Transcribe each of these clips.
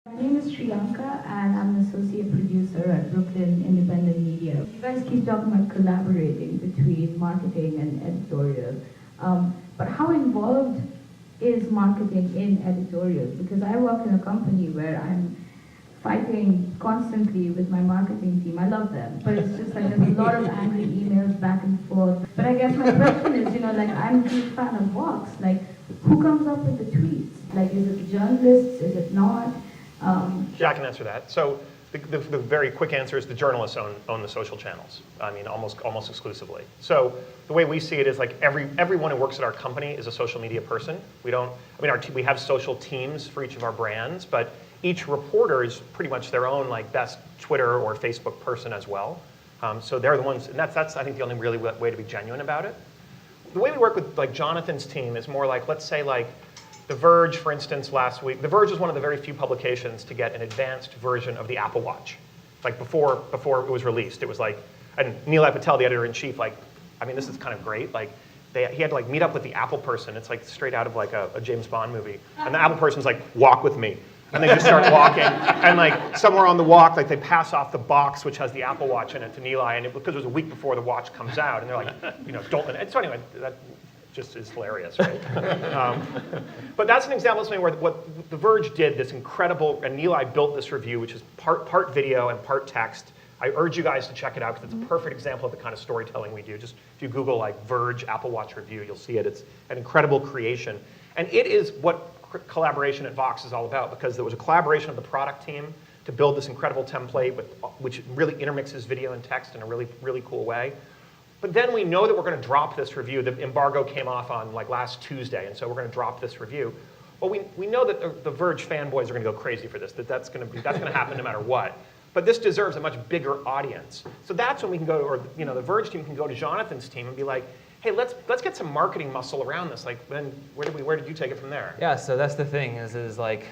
My name is Sriyanka, and I'm an associate producer at Brooklyn Independent Media. You guys keep talking about collaborating between marketing and editorial, but how involved is marketing in editorial? Because I work in a company where I'm fighting constantly with my marketing team. I love them, but it's just like there's a lot of angry emails back and forth. But I guess my question is, like I'm a huge fan of Vox. Like, who comes up with the tweets? Like, is it the journalists? Is it not? Yeah, I can answer that. So the very quick answer is the journalists own the social channels. I mean, almost exclusively. So the way we see it is like everyone who works at our company is a social media person. We have social teams for each of our brands, but each reporter is pretty much their own like best Twitter or Facebook person as well. So they're the ones, and that's I think the only really way to be genuine about it. The way we work with like Jonathan's team is more like, let's say like The Verge, for instance, last week. The Verge was one of the very few publications to get an advanced version of the Apple Watch. Like before it was released, it was like, and Nilay Patel, the editor-in-chief, like, I mean, this is kind of great. Like, he had to like meet up with the Apple person. It's like straight out of like a James Bond movie. And the Apple person's like, walk with me. And they just start walking, and like somewhere on the walk, like they pass off the box which has the Apple Watch in it to Nilay, and because it was a week before the watch comes out, and they're like, don't let it. So anyway, that just is hilarious, right? But that's an example of something where what The Verge did, this incredible, and Nilay built this review, which is part video and part text. I urge you guys to check it out because it's a perfect example of the kind of storytelling we do. Just if you Google like Verge Apple Watch review, you'll see it. It's an incredible creation, and it is what collaboration at Vox is all about, because there was a collaboration of the product team to build this incredible template which really intermixes video and text in a really, really cool way. But then we know that we're going to drop this review. The embargo came off on like last Tuesday, and so we're going to drop this review. Well, we know that the Verge fanboys are going to go crazy for this, that's going to happen no matter what. But this deserves a much bigger audience. So that's when we can go, or the Verge team can go to Jonathan's team and be like, hey, let's get some marketing muscle around this. Like, then where did you take it from there? Yeah, so that's the thing is like,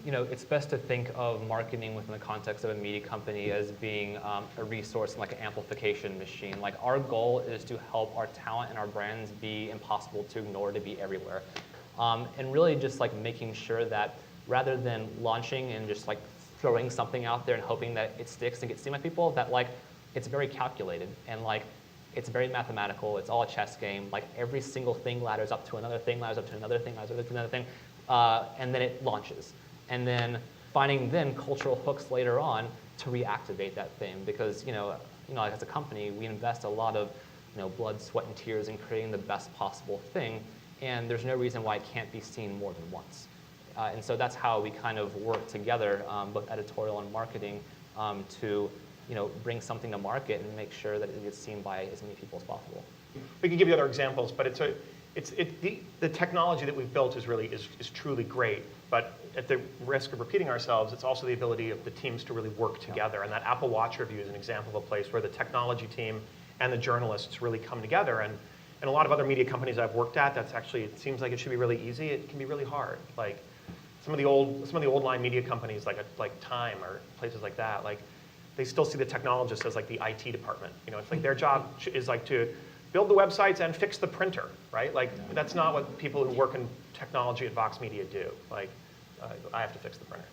it's best to think of marketing within the context of a media company as being a resource and like an amplification machine. Like, our goal is to help our talent and our brands be impossible to ignore, to be everywhere. And really just like making sure that rather than launching and just like throwing something out there and hoping that it sticks and gets seen by people, that like it's very calculated and like it's very mathematical. It's all a chess game. Like every single thing ladders up to another thing, ladders up to another thing, ladders up to another thing, and then it launches. And then finding cultural hooks later on to reactivate that thing, because like as a company, we invest a lot of blood, sweat, and tears in creating the best possible thing, and there's no reason why it can't be seen more than once. And so that's how we kind of work together, both editorial and marketing, to bring something to market and make sure that it gets seen by as many people as possible. We can give you other examples, but the technology that we've built is truly great. But at the risk of repeating ourselves, it's also the ability of the teams to really work together. And that Apple Watch review is an example of a place where the technology team and the journalists really come together. And a lot of other media companies I've worked at, it seems like it should be really easy. It can be really hard. Like some of the old line media companies, like Time or places like that, like they still see the technologists as like the IT department. It's like their job is like to build the websites and fix the printer, right? Like that's not what people who work in technology at Vox Media do. Like I have to fix the printer.